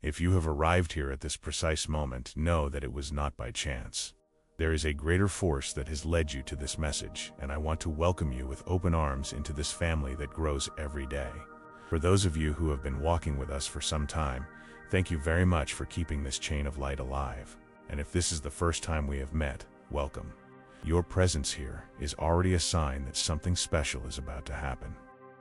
If you have arrived here at this precise moment, know that it was not by chance. There is a greater force that has led you to this message, and I want to welcome you with open arms into this family that grows every day. For those of you who have been walking with us for some time, thank you very much for keeping this chain of light alive. And if this is the first time we have met, welcome. Your presence here is already a sign that something special is about to happen.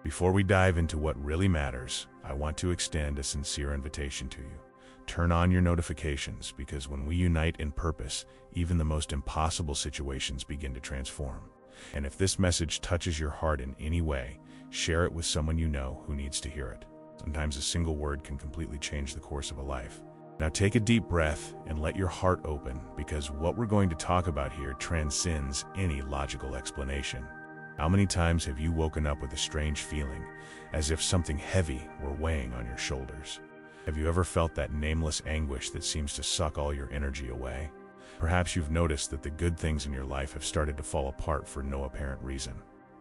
Before we dive into what really matters, I want to extend a sincere invitation to you. Turn on your notifications, because when we unite in purpose, even the most impossible situations begin to transform. And if this message touches your heart in any way, share it with someone you know who needs to hear it. Sometimes a single word can completely change the course of a life. Now take a deep breath and let your heart open, because what we're going to talk about here transcends any logical explanation. How many times have you woken up with a strange feeling, as if something heavy were weighing on your shoulders? Have you ever felt that nameless anguish that seems to suck all your energy away? Perhaps you've noticed that the good things in your life have started to fall apart for no apparent reason.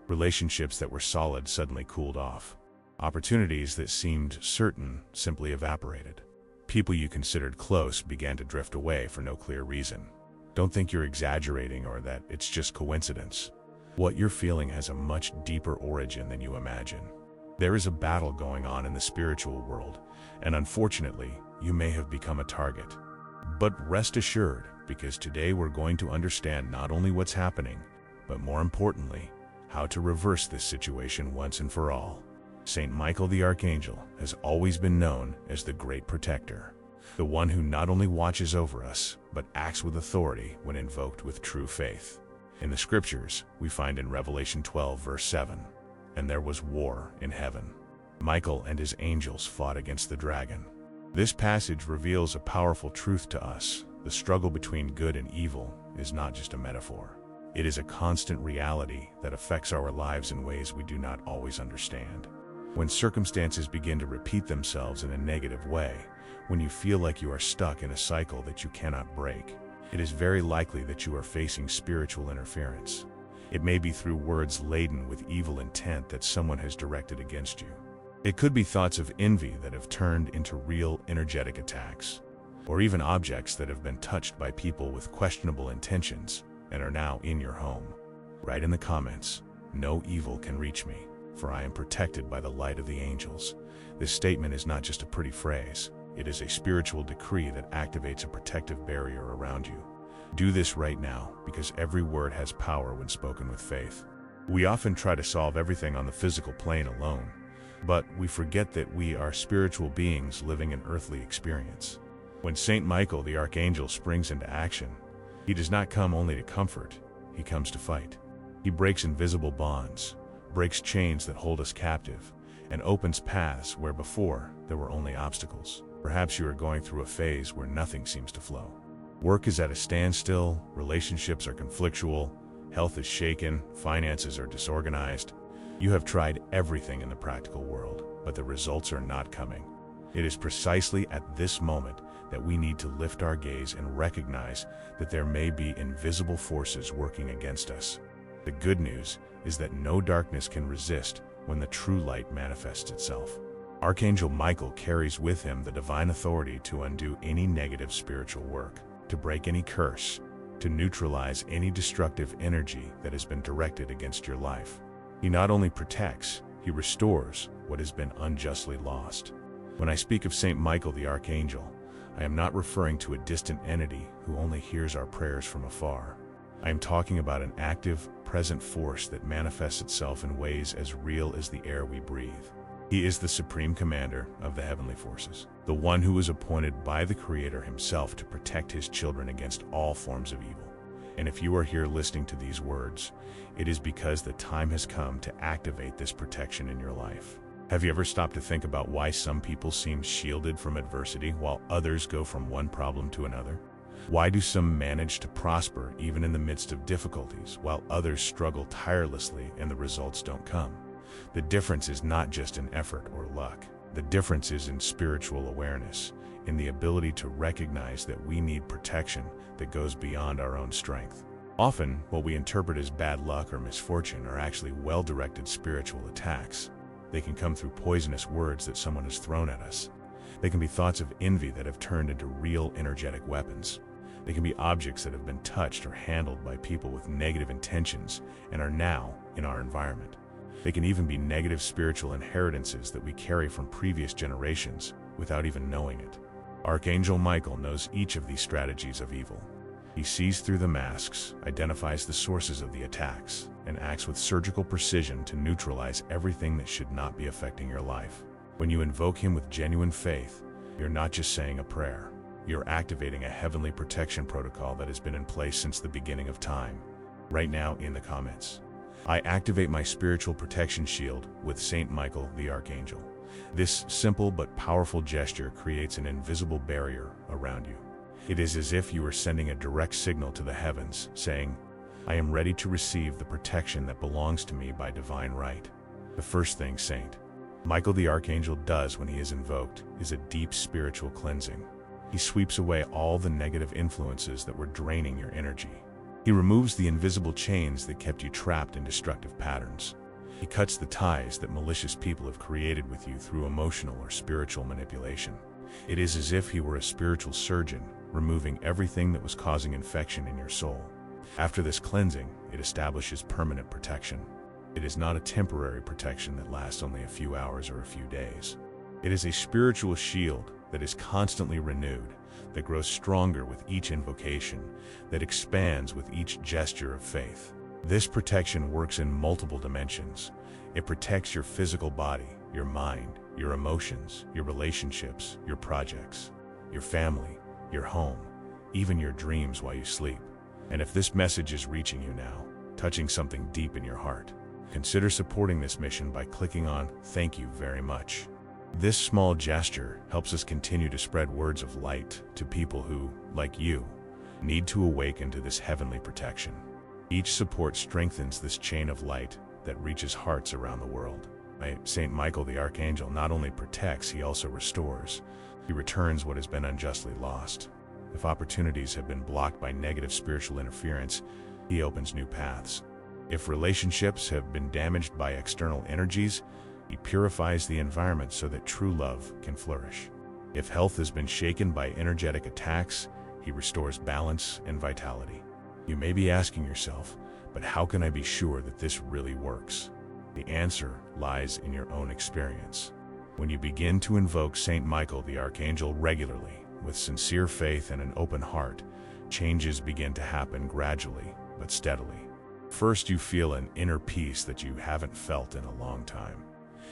Relationships that were solid suddenly cooled off. Opportunities that seemed certain simply evaporated. People you considered close began to drift away for no clear reason. Don't think you're exaggerating or that it's just coincidence. What you're feeling has a much deeper origin than you imagine. There is a battle going on in the spiritual world, and unfortunately, you may have become a target. But rest assured, because today we're going to understand not only what's happening, but more importantly, how to reverse this situation once and for all. Saint Michael the Archangel has always been known as the Great Protector, the one who not only watches over us, but acts with authority when invoked with true faith. In the scriptures, we find in Revelation 12, verse 7, "And there was war in heaven. Michael and his angels fought against the dragon." This passage reveals a powerful truth to us. The struggle between good and evil is not just a metaphor. It is a constant reality that affects our lives in ways we do not always understand. When circumstances begin to repeat themselves in a negative way, when you feel like you are stuck in a cycle that you cannot break, it is very likely that you are facing spiritual interference. It may be through words laden with evil intent that someone has directed against you. It could be thoughts of envy that have turned into real energetic attacks, or even objects that have been touched by people with questionable intentions and are now in your home. Write in the comments, "No evil can reach me, for I am protected by the light of the angels." This statement is not just a pretty phrase. It is a spiritual decree that activates a protective barrier around you. Do this right now, because every word has power when spoken with faith. We often try to solve everything on the physical plane alone, but we forget that we are spiritual beings living an earthly experience. When Saint Michael the Archangel springs into action, he does not come only to comfort, he comes to fight. He breaks invisible bonds, breaks chains that hold us captive, and opens paths where before there were only obstacles. Perhaps you are going through a phase where nothing seems to flow. Work is at a standstill, relationships are conflictual, health is shaken, finances are disorganized. You have tried everything in the practical world, but the results are not coming. It is precisely at this moment that we need to lift our gaze and recognize that there may be invisible forces working against us. The good news is that no darkness can resist when the true light manifests itself. Archangel Michael carries with him the divine authority to undo any negative spiritual work, to break any curse, to neutralize any destructive energy that has been directed against your life. He not only protects, he restores what has been unjustly lost. When I speak of Saint Michael the Archangel, I am not referring to a distant entity who only hears our prayers from afar. I am talking about an active, present force that manifests itself in ways as real as the air we breathe. He is the supreme commander of the heavenly forces, the one who was appointed by the Creator himself to protect his children against all forms of evil. And if you are here listening to these words, it is because the time has come to activate this protection in your life. Have you ever stopped to think about why some people seem shielded from adversity while others go from one problem to another? Why do some manage to prosper even in the midst of difficulties, while others struggle tirelessly and the results don't come? The difference is not just in effort or luck. The difference is in spiritual awareness, in the ability to recognize that we need protection that goes beyond our own strength. Often, what we interpret as bad luck or misfortune are actually well-directed spiritual attacks. They can come through poisonous words that someone has thrown at us. They can be thoughts of envy that have turned into real energetic weapons. They can be objects that have been touched or handled by people with negative intentions and are now in our environment. They can even be negative spiritual inheritances that we carry from previous generations without even knowing it. Archangel Michael knows each of these strategies of evil. He sees through the masks, identifies the sources of the attacks, and acts with surgical precision to neutralize everything that should not be affecting your life. When you invoke him with genuine faith, you're not just saying a prayer. You're activating a heavenly protection protocol that has been in place since the beginning of time. Right now in the comments, I activate my spiritual protection shield with Saint Michael the Archangel. This simple but powerful gesture creates an invisible barrier around you. It is as if you are sending a direct signal to the heavens, saying, I am ready to receive the protection that belongs to me by divine right. The first thing Saint Michael the Archangel does when he is invoked is a deep spiritual cleansing. He sweeps away all the negative influences that were draining your energy. He removes the invisible chains that kept you trapped in destructive patterns. He cuts the ties that malicious people have created with you through emotional or spiritual manipulation. It is as if he were a spiritual surgeon, removing everything that was causing infection in your soul. After this cleansing, it establishes permanent protection. It is not a temporary protection that lasts only a few hours or a few days. It is a spiritual shield that is constantly renewed, that grows stronger with each invocation, that expands with each gesture of faith. This protection works in multiple dimensions. It protects your physical body, your mind, your emotions, your relationships, your projects, your family, your home, even your dreams while you sleep. And if this message is reaching you now, touching something deep in your heart, consider supporting this mission by clicking on "Thank you very much." This small gesture helps us continue to spread words of light to people who, like you, need to awaken to this heavenly protection. Each support strengthens this chain of light that reaches hearts around the world. Saint Michael the Archangel not only protects, he also restores. He returns what has been unjustly lost. If opportunities have been blocked by negative spiritual interference, he opens new paths. If relationships have been damaged by external energies, he purifies the environment so that true love can flourish. If health has been shaken by energetic attacks, he restores balance and vitality. You may be asking yourself, but how can I be sure that this really works? The answer lies in your own experience. When you begin to invoke Saint Michael the Archangel regularly, with sincere faith and an open heart, changes begin to happen gradually but steadily. First, you feel an inner peace that you haven't felt in a long time.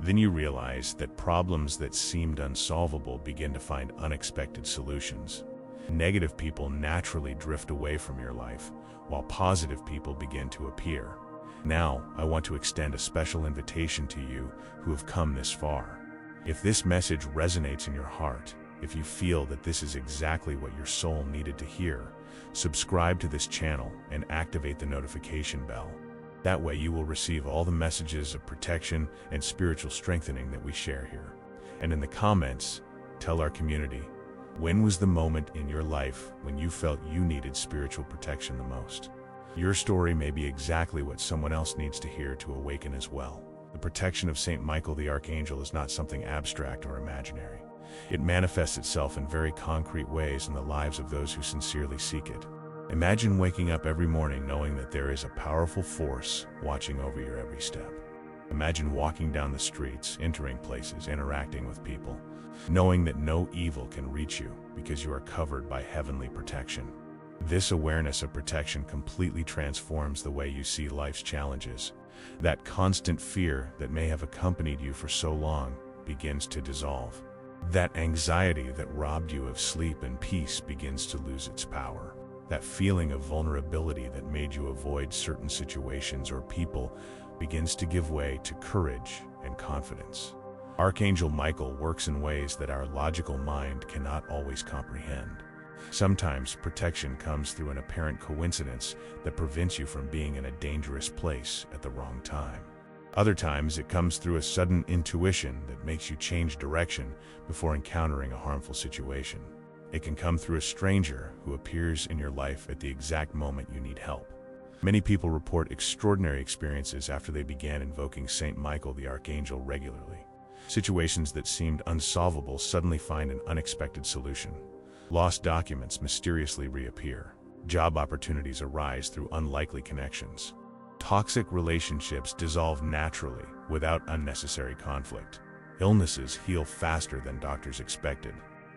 Then you realize that problems that seemed unsolvable begin to find unexpected solutions. Negative people naturally drift away from your life, while positive people begin to appear. Now, I want to extend a special invitation to you who have come this far. If this message resonates in your heart, if you feel that this is exactly what your soul needed to hear, subscribe to this channel and activate the notification bell. That way you will receive all the messages of protection and spiritual strengthening that we share here. And in the comments, tell our community, when was the moment in your life when you felt you needed spiritual protection the most? Your story may be exactly what someone else needs to hear to awaken as well. The protection of Saint Michael the Archangel is not something abstract or imaginary. It manifests itself in very concrete ways in the lives of those who sincerely seek it. Imagine waking up every morning knowing that there is a powerful force watching over your every step. Imagine walking down the streets, entering places, interacting with people, knowing that no evil can reach you because you are covered by heavenly protection. This awareness of protection completely transforms the way you see life's challenges. That constant fear that may have accompanied you for so long begins to dissolve. That anxiety that robbed you of sleep and peace begins to lose its power. That feeling of vulnerability that made you avoid certain situations or people begins to give way to courage and confidence. Archangel Michael works in ways that our logical mind cannot always comprehend. Sometimes protection comes through an apparent coincidence that prevents you from being in a dangerous place at the wrong time. Other times it comes through a sudden intuition that makes you change direction before encountering a harmful situation. It can come through a stranger who appears in your life at the exact moment you need help. Many people report extraordinary experiences after they began invoking Saint Michael the Archangel regularly. Situations that seemed unsolvable suddenly find an unexpected solution. Lost documents mysteriously reappear. Job opportunities arise through unlikely connections. Toxic relationships dissolve naturally without unnecessary conflict. Illnesses heal faster than doctors expected.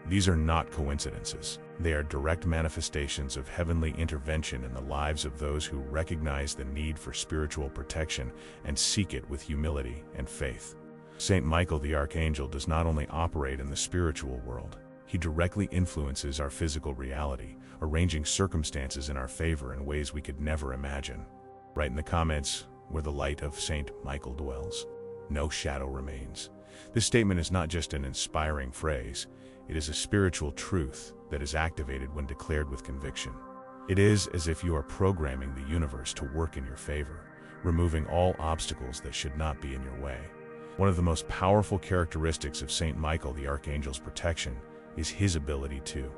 These are not coincidences. They are direct manifestations of heavenly intervention in the lives of those who recognize the need for spiritual protection and seek it with humility and faith. Saint Michael the Archangel does not only operate in the spiritual world, he directly influences our physical reality, arranging circumstances in our favor in ways we could never imagine. Write in the comments where the light of Saint Michael dwells, no shadow remains. This statement is not just an inspiring phrase, it is a spiritual truth that is activated when declared with conviction. It is as if you are programming the universe to work in your favor, removing all obstacles that should not be in your way. One of the most powerful characteristics of Saint Michael the Archangel's protection is his ability to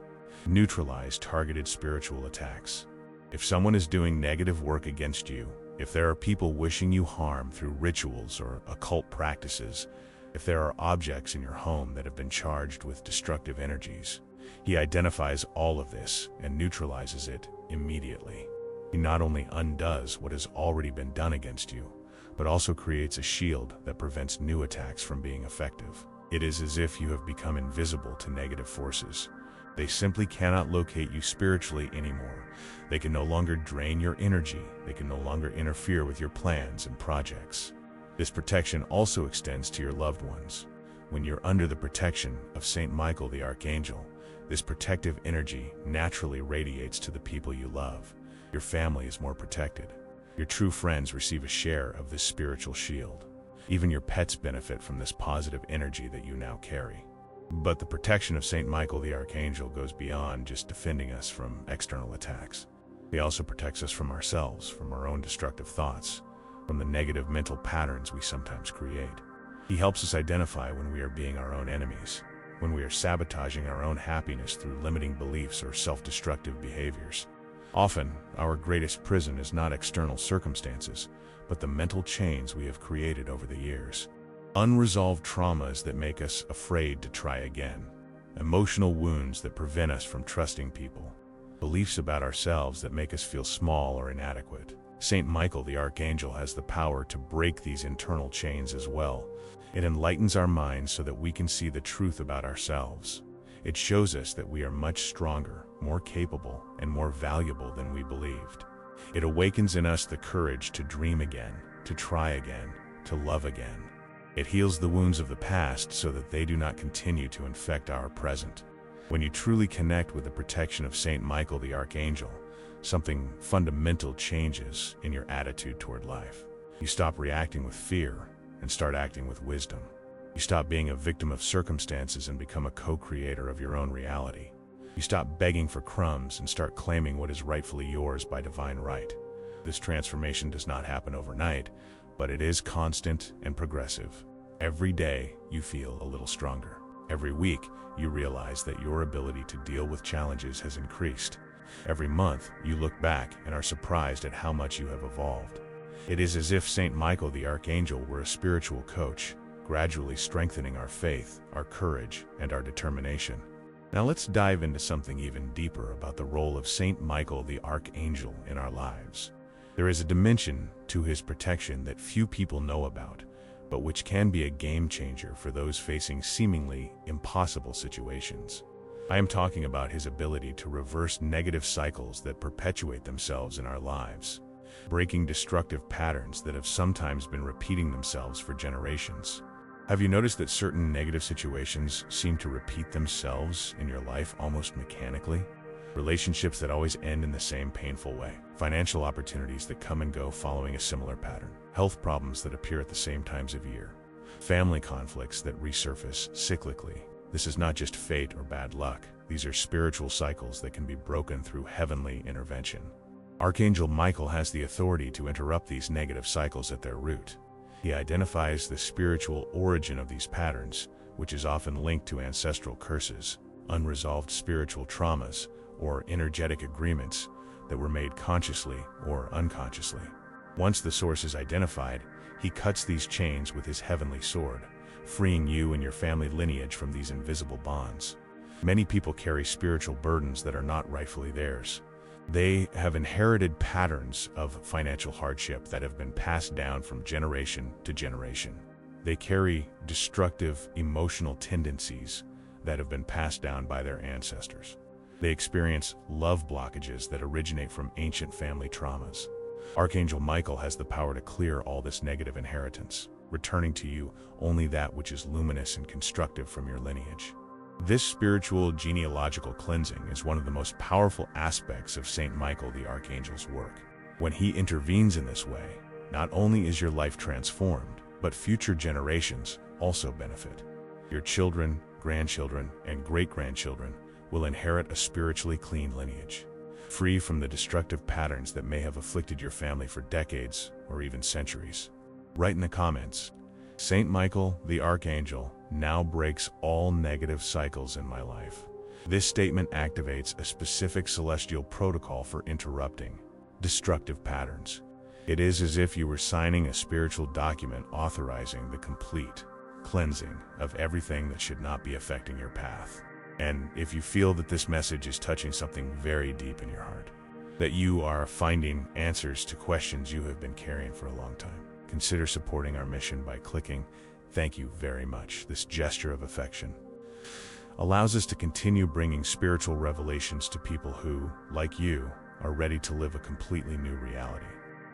neutralize targeted spiritual attacks. If someone is doing negative work against you, if there are people wishing you harm through rituals or occult practices, if there are objects in your home that have been charged with destructive energies, he identifies all of this and neutralizes it immediately. He not only undoes what has already been done against you, but also creates a shield that prevents new attacks from being effective. It is as if you have become invisible to negative forces. They simply cannot locate you spiritually anymore. They can no longer drain your energy. They can no longer interfere with your plans and projects. This protection also extends to your loved ones. When you're under the protection of Saint Michael the Archangel, this protective energy naturally radiates to the people you love. Your family is more protected. Your true friends receive a share of this spiritual shield. Even your pets benefit from this positive energy that you now carry. But the protection of Saint Michael the Archangel goes beyond just defending us from external attacks. He also protects us from ourselves, from our own destructive thoughts, from the negative mental patterns we sometimes create. He helps us identify when we are being our own enemies, when we are sabotaging our own happiness through limiting beliefs or self-destructive behaviors. Often, our greatest prison is not external circumstances, but the mental chains we have created over the years. Unresolved traumas that make us afraid to try again. Emotional wounds that prevent us from trusting people. Beliefs about ourselves that make us feel small or inadequate. Saint Michael the Archangel has the power to break these internal chains as well. It enlightens our minds so that we can see the truth about ourselves. It shows us that we are much stronger, more capable, and more valuable than we believed. It awakens in us the courage to dream again, to try again, to love again. It heals the wounds of the past so that they do not continue to infect our present. When you truly connect with the protection of Saint Michael the Archangel, something fundamental changes in your attitude toward life. You stop reacting with fear and start acting with wisdom. You stop being a victim of circumstances and become a co-creator of your own reality. You stop begging for crumbs and start claiming what is rightfully yours by divine right. This transformation does not happen overnight, but it is constant and progressive. Every day, you feel a little stronger. Every week, you realize that your ability to deal with challenges has increased. Every month, you look back and are surprised at how much you have evolved. It is as if Saint Michael the Archangel were a spiritual coach, gradually strengthening our faith, our courage, and our determination. Now let's dive into something even deeper about the role of Saint Michael the Archangel in our lives. There is a dimension to his protection that few people know about, but which can be a game changer for those facing seemingly impossible situations. I am talking about his ability to reverse negative cycles that perpetuate themselves in our lives, breaking destructive patterns that have sometimes been repeating themselves for generations. Have you noticed that certain negative situations seem to repeat themselves in your life almost mechanically? Relationships that always end in the same painful way. Financial opportunities that come and go following a similar pattern. Health problems that appear at the same times of year. Family conflicts that resurface cyclically. This is not just fate or bad luck. These are spiritual cycles that can be broken through heavenly intervention. Archangel Michael has the authority to interrupt these negative cycles at their root. He identifies the spiritual origin of these patterns, which is often linked to ancestral curses, unresolved spiritual traumas, or energetic agreements that were made consciously or unconsciously. Once the source is identified, he cuts these chains with his heavenly sword, freeing you and your family lineage from these invisible bonds. Many people carry spiritual burdens that are not rightfully theirs. They have inherited patterns of financial hardship that have been passed down from generation to generation. They carry destructive emotional tendencies that have been passed down by their ancestors. They experience love blockages that originate from ancient family traumas. Archangel Michael has the power to clear all this negative inheritance, returning to you only that which is luminous and constructive from your lineage. This spiritual genealogical cleansing is one of the most powerful aspects of Saint Michael the Archangel's work. When he intervenes in this way, not only is your life transformed, but future generations also benefit. Your children, grandchildren, and great-grandchildren will inherit a spiritually clean lineage, free from the destructive patterns that may have afflicted your family for decades or even centuries. Write in the comments, Saint Michael the Archangel now breaks all negative cycles in my life. This statement activates a specific celestial protocol for interrupting destructive patterns. It is as if you were signing a spiritual document authorizing the complete cleansing of everything that should not be affecting your path. And if you feel that this message is touching something very deep in your heart, that you are finding answers to questions you have been carrying for a long time, consider supporting our mission by clicking "Thank you very much." This gesture of affection allows us to continue bringing spiritual revelations to people who, like you, are ready to live a completely new reality.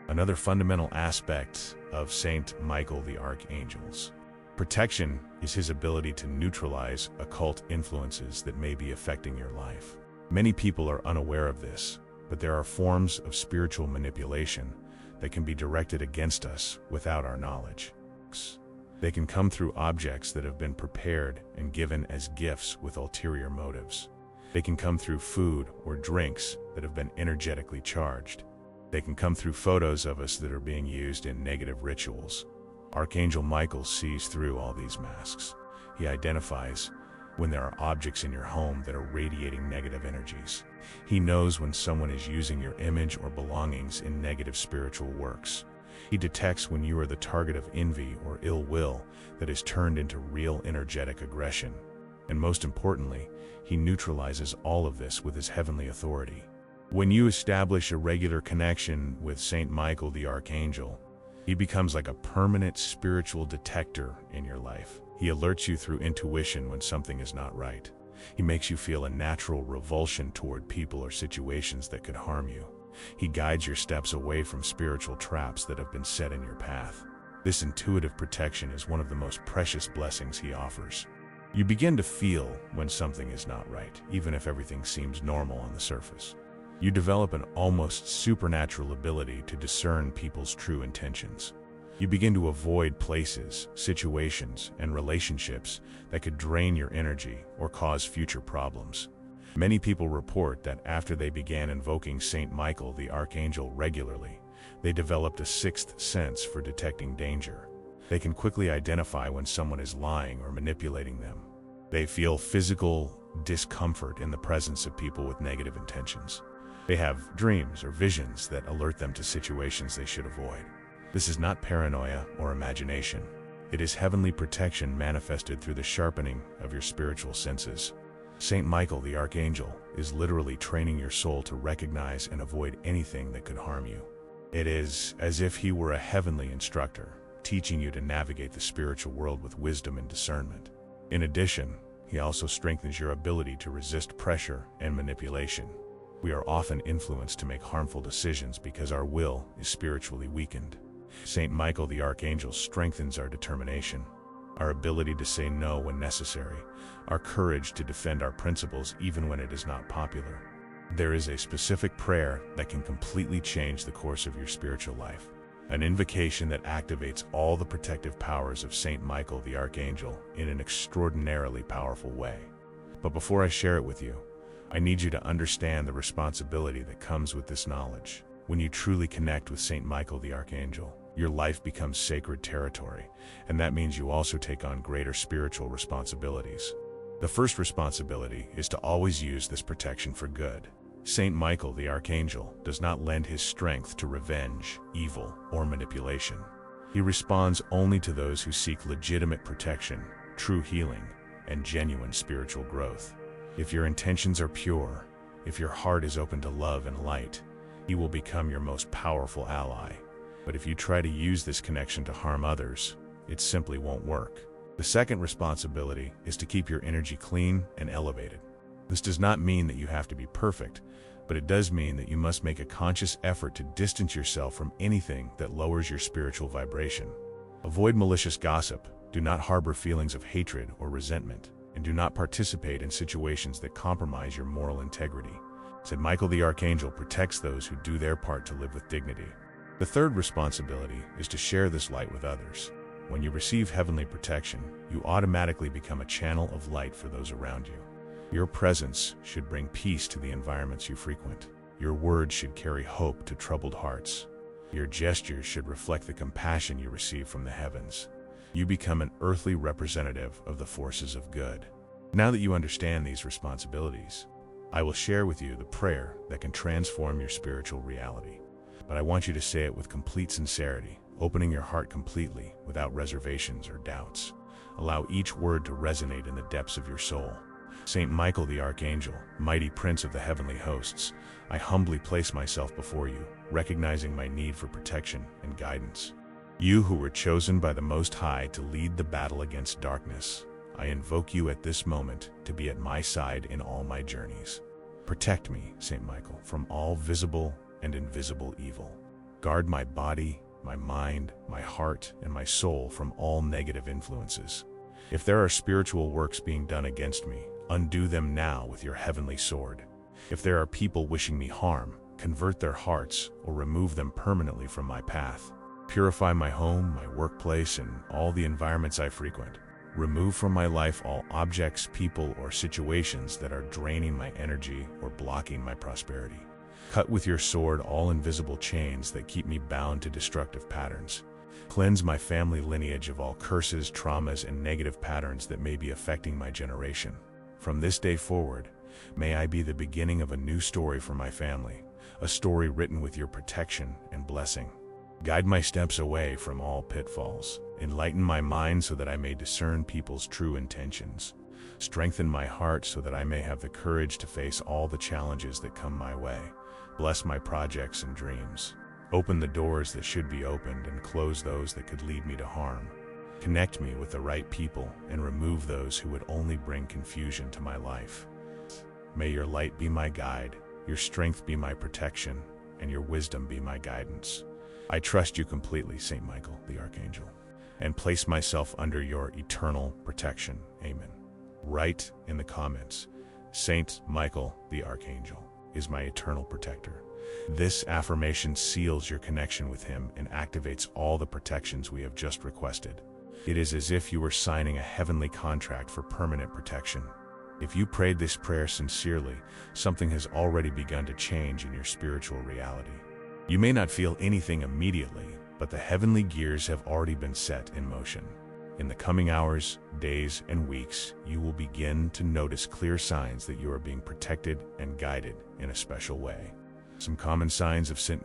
Another fundamental aspect of Saint Michael the Archangel's protection is his ability to neutralize occult influences that may be affecting your life. Many people are unaware of this, but there are forms of spiritual manipulation that can be directed against us without our knowledge. They can come through objects that have been prepared and given as gifts with ulterior motives. They can come through food or drinks that have been energetically charged. They can come through photos of us that are being used in negative rituals. Archangel Michael sees through all these masks. He identifies when there are objects in your home that are radiating negative energies. He knows when someone is using your image or belongings in negative spiritual works. He detects when you are the target of envy or ill will that is turned into real energetic aggression. And most importantly, he neutralizes all of this with his heavenly authority. When you establish a regular connection with Saint Michael the Archangel, he becomes like a permanent spiritual detector in your life. He alerts you through intuition when something is not right. He makes you feel a natural revulsion toward people or situations that could harm you. He guides your steps away from spiritual traps that have been set in your path. This intuitive protection is one of the most precious blessings he offers. You begin to feel when something is not right, even if everything seems normal on the surface. You develop an almost supernatural ability to discern people's true intentions. You begin to avoid places, situations, and relationships that could drain your energy or cause future problems. Many people report that after they began invoking Saint Michael the Archangel regularly, they developed a sixth sense for detecting danger. They can quickly identify when someone is lying or manipulating them. They feel physical discomfort in the presence of people with negative intentions. They have dreams or visions that alert them to situations they should avoid. This is not paranoia or imagination. It is heavenly protection manifested through the sharpening of your spiritual senses. Saint Michael the Archangel is literally training your soul to recognize and avoid anything that could harm you. It is as if he were a heavenly instructor, teaching you to navigate the spiritual world with wisdom and discernment. In addition, he also strengthens your ability to resist pressure and manipulation. We are often influenced to make harmful decisions because our will is spiritually weakened. Saint Michael the Archangel strengthens our determination, our ability to say no when necessary, our courage to defend our principles even when it is not popular. There is a specific prayer that can completely change the course of your spiritual life, an invocation that activates all the protective powers of Saint Michael the Archangel in an extraordinarily powerful way. But before I share it with you, I need you to understand the responsibility that comes with this knowledge. When you truly connect with Saint Michael the Archangel, your life becomes sacred territory, and that means you also take on greater spiritual responsibilities. The first responsibility is to always use this protection for good. Saint Michael the Archangel does not lend his strength to revenge, evil, or manipulation. He responds only to those who seek legitimate protection, true healing, and genuine spiritual growth. If your intentions are pure, if your heart is open to love and light, he will become your most powerful ally. But if you try to use this connection to harm others, it simply won't work. The second responsibility is to keep your energy clean and elevated. This does not mean that you have to be perfect, but it does mean that you must make a conscious effort to distance yourself from anything that lowers your spiritual vibration. Avoid malicious gossip, do not harbor feelings of hatred or resentment, and do not participate in situations that compromise your moral integrity. Saint Michael the Archangel protects those who do their part to live with dignity. The third responsibility is to share this light with others. When you receive heavenly protection, you automatically become a channel of light for those around you. Your presence should bring peace to the environments you frequent. Your words should carry hope to troubled hearts. Your gestures should reflect the compassion you receive from the heavens. You become an earthly representative of the forces of good. Now that you understand these responsibilities, I will share with you the prayer that can transform your spiritual reality. But I want you to say it with complete sincerity, opening your heart completely, without reservations or doubts. Allow each word to resonate in the depths of your soul. Saint Michael the Archangel, mighty prince of the heavenly hosts, I humbly place myself before you, recognizing my need for protection and guidance. You who were chosen by the Most High to lead the battle against darkness, I invoke you at this moment to be at my side in all my journeys. Protect me, Saint Michael, from all visible and invisible evil. Guard my body, my mind, my heart, and my soul from all negative influences. If there are spiritual works being done against me, undo them now with your heavenly sword. If there are people wishing me harm, convert their hearts or remove them permanently from my path. Purify my home, my workplace, and all the environments I frequent. Remove from my life all objects, people, or situations that are draining my energy or blocking my prosperity. Cut with your sword all invisible chains that keep me bound to destructive patterns. Cleanse my family lineage of all curses, traumas, and negative patterns that may be affecting my generation. From this day forward, may I be the beginning of a new story for my family, a story written with your protection and blessing. Guide my steps away from all pitfalls. Enlighten my mind so that I may discern people's true intentions. Strengthen my heart so that I may have the courage to face all the challenges that come my way. Bless my projects and dreams. Open the doors that should be opened and close those that could lead me to harm. Connect me with the right people and remove those who would only bring confusion to my life. May your light be my guide, your strength be my protection, and your wisdom be my guidance. I trust you completely, Saint Michael the Archangel, and place myself under your eternal protection. Amen. Write in the comments, Saint Michael the Archangel is my eternal protector. This affirmation seals your connection with him and activates all the protections we have just requested. It is as if you were signing a heavenly contract for permanent protection. If you prayed this prayer sincerely, something has already begun to change in your spiritual reality. You may not feel anything immediately, but the heavenly gears have already been set in motion. In the coming hours, days, and weeks, you will begin to notice clear signs that you are being protected and guided in a special way. Some common signs of Saint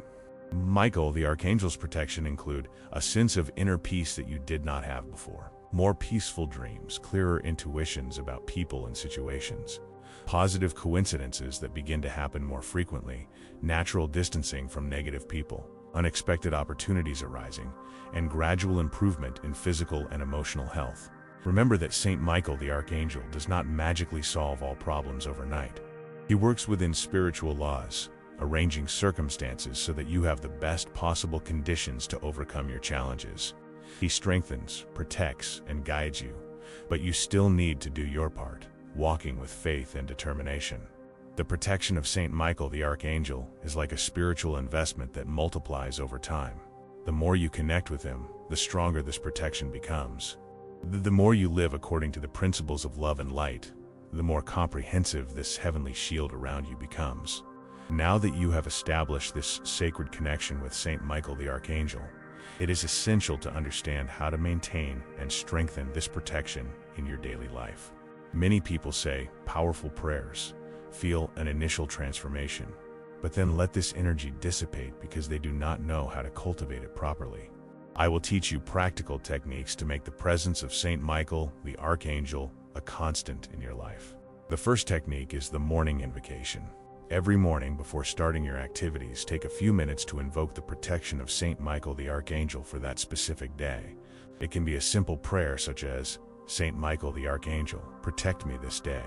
Michael the Archangel's protection include a sense of inner peace that you did not have before, more peaceful dreams, clearer intuitions about people and situations, positive coincidences that begin to happen more frequently, natural distancing from negative people, unexpected opportunities arising, and gradual improvement in physical and emotional health. Remember that Saint Michael the Archangel does not magically solve all problems overnight. He works within spiritual laws, arranging circumstances so that you have the best possible conditions to overcome your challenges. He strengthens, protects, and guides you, but you still need to do your part, walking with faith and determination. The protection of Saint Michael the Archangel is like a spiritual investment that multiplies over time. The more you connect with him, the stronger this protection becomes. The more you live according to the principles of love and light, the more comprehensive this heavenly shield around you becomes. Now that you have established this sacred connection with Saint Michael the Archangel, it is essential to understand how to maintain and strengthen this protection in your daily life. Many people say powerful prayers, feel an initial transformation, but then let this energy dissipate because they do not know how to cultivate it properly. I will teach you practical techniques to make the presence of Saint Michael, the Archangel, a constant in your life. The first technique is the morning invocation. Every morning before starting your activities, take a few minutes to invoke the protection of Saint Michael the Archangel for that specific day. It can be a simple prayer such as, Saint Michael the Archangel, protect me this day.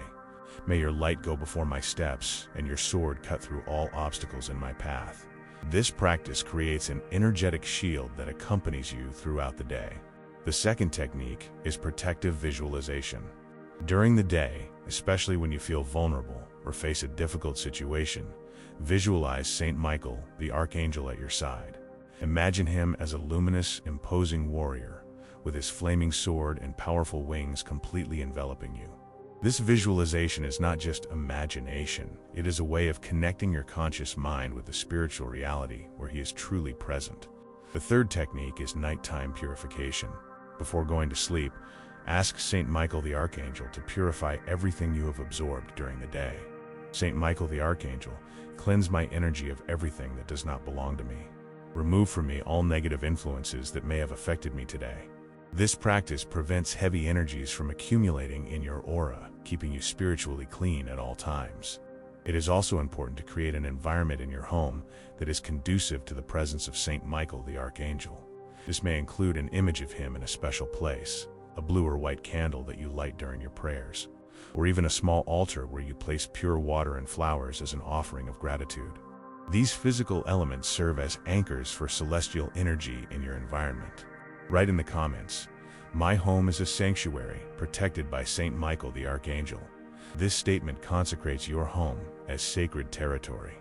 May your light go before my steps and your sword cut through all obstacles in my path. This practice creates an energetic shield that accompanies you throughout the day. The second technique is protective visualization. During the day, especially when you feel vulnerable or face a difficult situation, visualize Saint Michael, the Archangel, at your side. Imagine him as a luminous, imposing warrior, with his flaming sword and powerful wings completely enveloping you. This visualization is not just imagination, it is a way of connecting your conscious mind with the spiritual reality where he is truly present. The third technique is nighttime purification. Before going to sleep, ask Saint Michael the Archangel to purify everything you have absorbed during the day. Saint Michael the Archangel, cleanse my energy of everything that does not belong to me. Remove from me all negative influences that may have affected me today. This practice prevents heavy energies from accumulating in your aura, keeping you spiritually clean at all times. It is also important to create an environment in your home that is conducive to the presence of Saint Michael the Archangel. This may include an image of him in a special place, a blue or white candle that you light during your prayers, or even a small altar where you place pure water and flowers as an offering of gratitude. These physical elements serve as anchors for celestial energy in your environment. Write in the comments, "My home is a sanctuary, protected by Saint Michael the Archangel." This statement consecrates your home as sacred territory,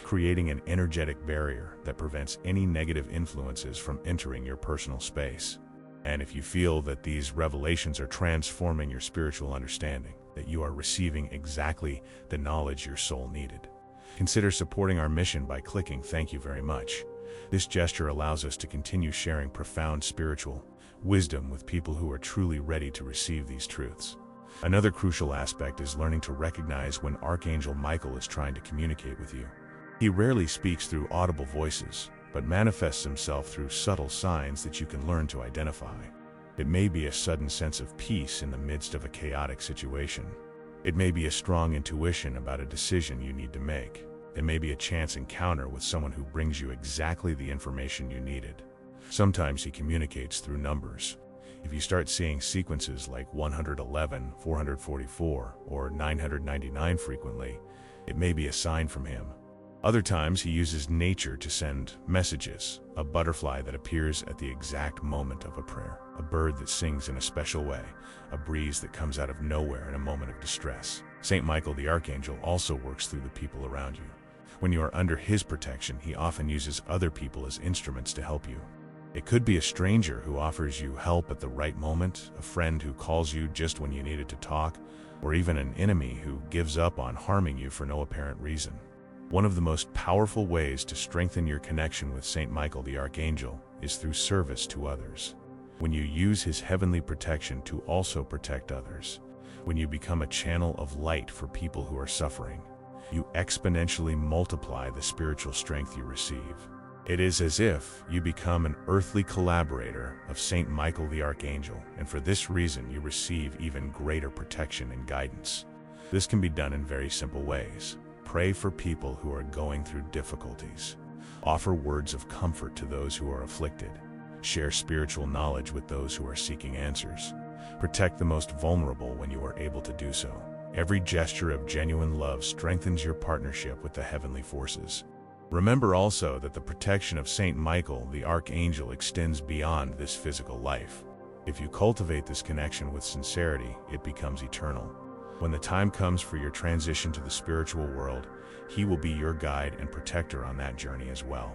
creating an energetic barrier that prevents any negative influences from entering your personal space. And if you feel that these revelations are transforming your spiritual understanding, that you are receiving exactly the knowledge your soul needed, consider supporting our mission by clicking "Thank you very much." This gesture allows us to continue sharing profound spiritual wisdom with people who are truly ready to receive these truths. Another crucial aspect is learning to recognize when Archangel Michael is trying to communicate with you. He rarely speaks through audible voices, but manifests himself through subtle signs that you can learn to identify. It may be a sudden sense of peace in the midst of a chaotic situation. It may be a strong intuition about a decision you need to make. It may be a chance encounter with someone who brings you exactly the information you needed. Sometimes he communicates through numbers. If you start seeing sequences like 111, 444, or 999 frequently, it may be a sign from him. Other times he uses nature to send messages, a butterfly that appears at the exact moment of a prayer, a bird that sings in a special way, a breeze that comes out of nowhere in a moment of distress. Saint Michael the Archangel also works through the people around you. When you are under his protection, he often uses other people as instruments to help you. It could be a stranger who offers you help at the right moment, a friend who calls you just when you needed to talk, or even an enemy who gives up on harming you for no apparent reason. One of the most powerful ways to strengthen your connection with Saint Michael the Archangel is through service to others. When you use his heavenly protection to also protect others, when you become a channel of light for people who are suffering, you exponentially multiply the spiritual strength you receive. It is as if you become an earthly collaborator of Saint Michael the Archangel, and for this reason you receive even greater protection and guidance. This can be done in very simple ways. Pray for people who are going through difficulties. Offer words of comfort to those who are afflicted. Share spiritual knowledge with those who are seeking answers. Protect the most vulnerable when you are able to do so. Every gesture of genuine love strengthens your partnership with the heavenly forces. Remember also that the protection of Saint Michael the Archangel extends beyond this physical life. If you cultivate this connection with sincerity, it becomes eternal. When the time comes for your transition to the spiritual world, he will be your guide and protector on that journey as well.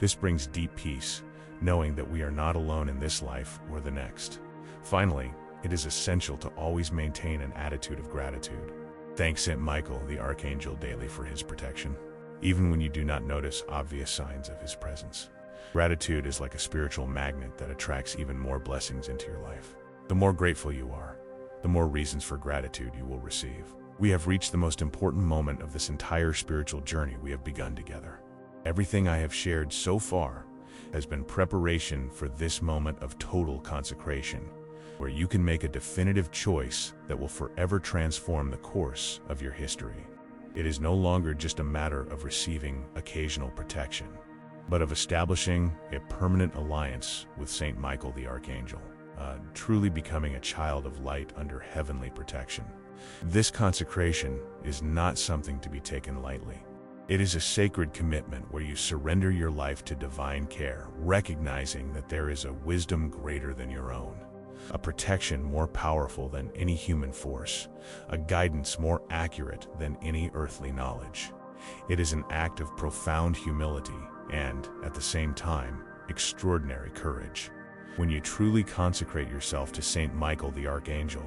This brings deep peace, knowing that we are not alone in this life or the next. Finally, it is essential to always maintain an attitude of gratitude. Thank Saint Michael the Archangel daily for his protection, even when you do not notice obvious signs of his presence. Gratitude is like a spiritual magnet that attracts even more blessings into your life. The more grateful you are, the more reasons for gratitude you will receive. We have reached the most important moment of this entire spiritual journey we have begun together. Everything I have shared so far has been preparation for this moment of total consecration, where you can make a definitive choice that will forever transform the course of your history. It is no longer just a matter of receiving occasional protection, but of establishing a permanent alliance with Saint Michael the Archangel, truly becoming a child of light under heavenly protection. This consecration is not something to be taken lightly. It is a sacred commitment where you surrender your life to divine care, recognizing that there is a wisdom greater than your own, a protection more powerful than any human force, a guidance more accurate than any earthly knowledge. It is an act of profound humility and, at the same time, extraordinary courage. When you truly consecrate yourself to Saint Michael the Archangel,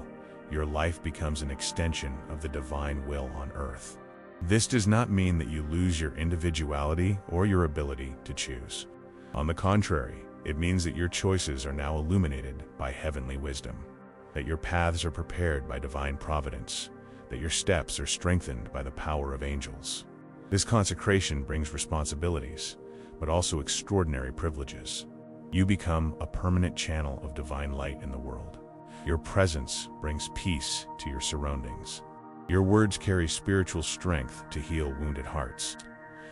your life becomes an extension of the divine will on earth. This does not mean that you lose your individuality or your ability to choose. On the contrary, it means that your choices are now illuminated by heavenly wisdom, that your paths are prepared by divine providence, that your steps are strengthened by the power of angels. This consecration brings responsibilities, but also extraordinary privileges. You become a permanent channel of divine light in the world. Your presence brings peace to your surroundings. Your words carry spiritual strength to heal wounded hearts.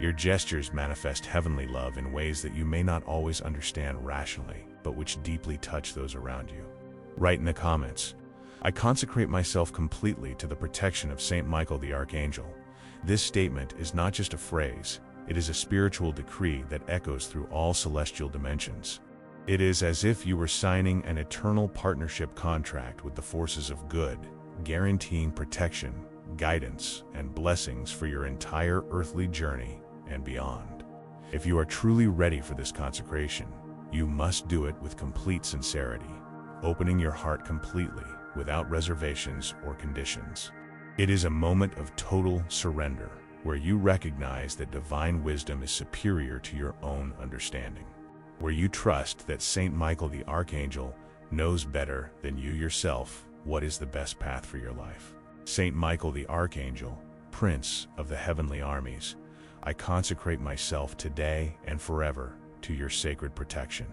Your gestures manifest heavenly love in ways that you may not always understand rationally, but which deeply touch those around you. Write in the comments, "I consecrate myself completely to the protection of Saint Michael the Archangel." This statement is not just a phrase, it is a spiritual decree that echoes through all celestial dimensions. It is as if you were signing an eternal partnership contract with the forces of good, guaranteeing protection, guidance, and blessings for your entire earthly journey and beyond. If you are truly ready for this consecration, you must do it with complete sincerity, opening your heart completely, without reservations or conditions. It is a moment of total surrender, where you recognize that divine wisdom is superior to your own understanding, where you trust that Saint Michael the Archangel knows better than you yourself what is the best path for your life. Saint Michael the Archangel, Prince of the heavenly armies, I consecrate myself today and forever to your sacred protection.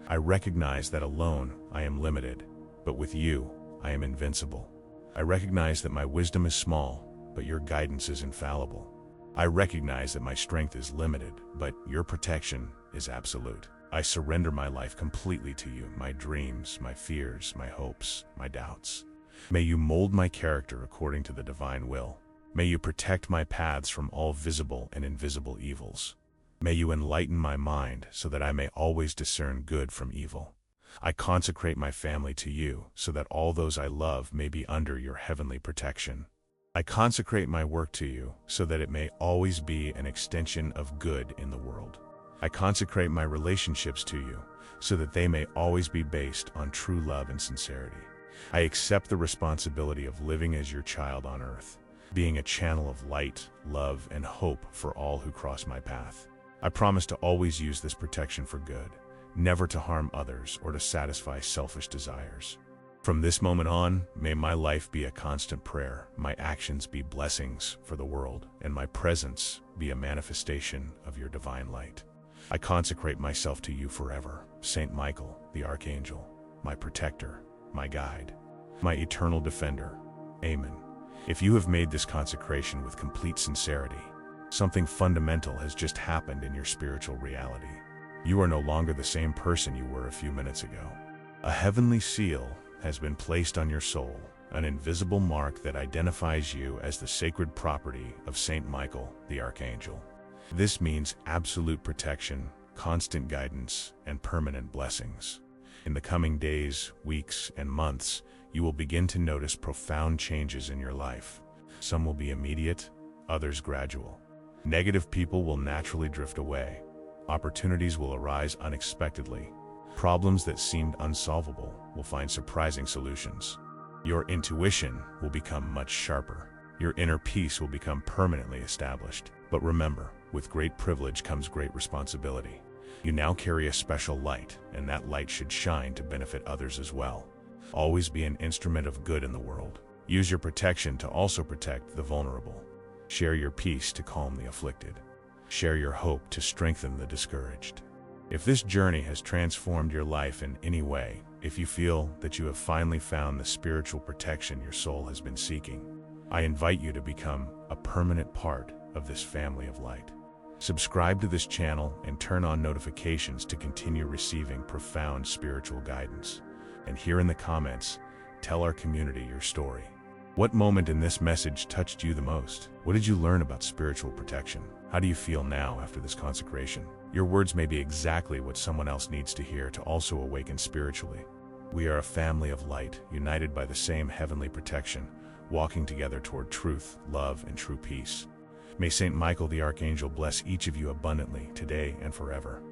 I recognize that alone I am limited, but with you I am invincible. I recognize that my wisdom is small, but your guidance is infallible. I recognize that my strength is limited, but your protection is absolute. I surrender my life completely to you, my dreams, my fears, my hopes, my doubts. May you mold my character according to the divine will. May you protect my paths from all visible and invisible evils. May you enlighten my mind so that I may always discern good from evil. I consecrate my family to you so that all those I love may be under your heavenly protection. I consecrate my work to you so that it may always be an extension of good in the world. I consecrate my relationships to you so that they may always be based on true love and sincerity. I accept the responsibility of living as your child on earth, being a channel of light, love, and hope for all who cross my path. I promise to always use this protection for good, never to harm others or to satisfy selfish desires. From this moment on, may my life be a constant prayer, my actions be blessings for the world, and my presence be a manifestation of your divine light. I consecrate myself to you forever, Saint Michael, the Archangel, my protector, my guide, my eternal defender. Amen. If you have made this consecration with complete sincerity, something fundamental has just happened in your spiritual reality. You are no longer the same person you were a few minutes ago. A heavenly seal has been placed on your soul, an invisible mark that identifies you as the sacred property of Saint Michael, the Archangel. This means absolute protection, constant guidance, and permanent blessings. In the coming days, weeks, and months, you will begin to notice profound changes in your life. Some will be immediate, others gradual. Negative people will naturally drift away. Opportunities will arise unexpectedly. Problems that seemed unsolvable will find surprising solutions. Your intuition will become much sharper. Your inner peace will become permanently established. But remember, with great privilege comes great responsibility. You now carry a special light, and that light should shine to benefit others as well. Always be an instrument of good in the world. Use your protection to also protect the vulnerable. Share your peace to calm the afflicted. Share your hope to strengthen the discouraged. If this journey has transformed your life in any way, if you feel that you have finally found the spiritual protection your soul has been seeking, I invite you to become a permanent part of this family of light. Subscribe to this channel and turn on notifications to continue receiving profound spiritual guidance. And here in the comments, tell our community your story. What moment in this message touched you the most? What did you learn about spiritual protection? How do you feel now after this consecration? Your words may be exactly what someone else needs to hear to also awaken spiritually. We are a family of light, united by the same heavenly protection, walking together toward truth, love, and true peace. May Saint Michael the Archangel bless each of you abundantly today and forever.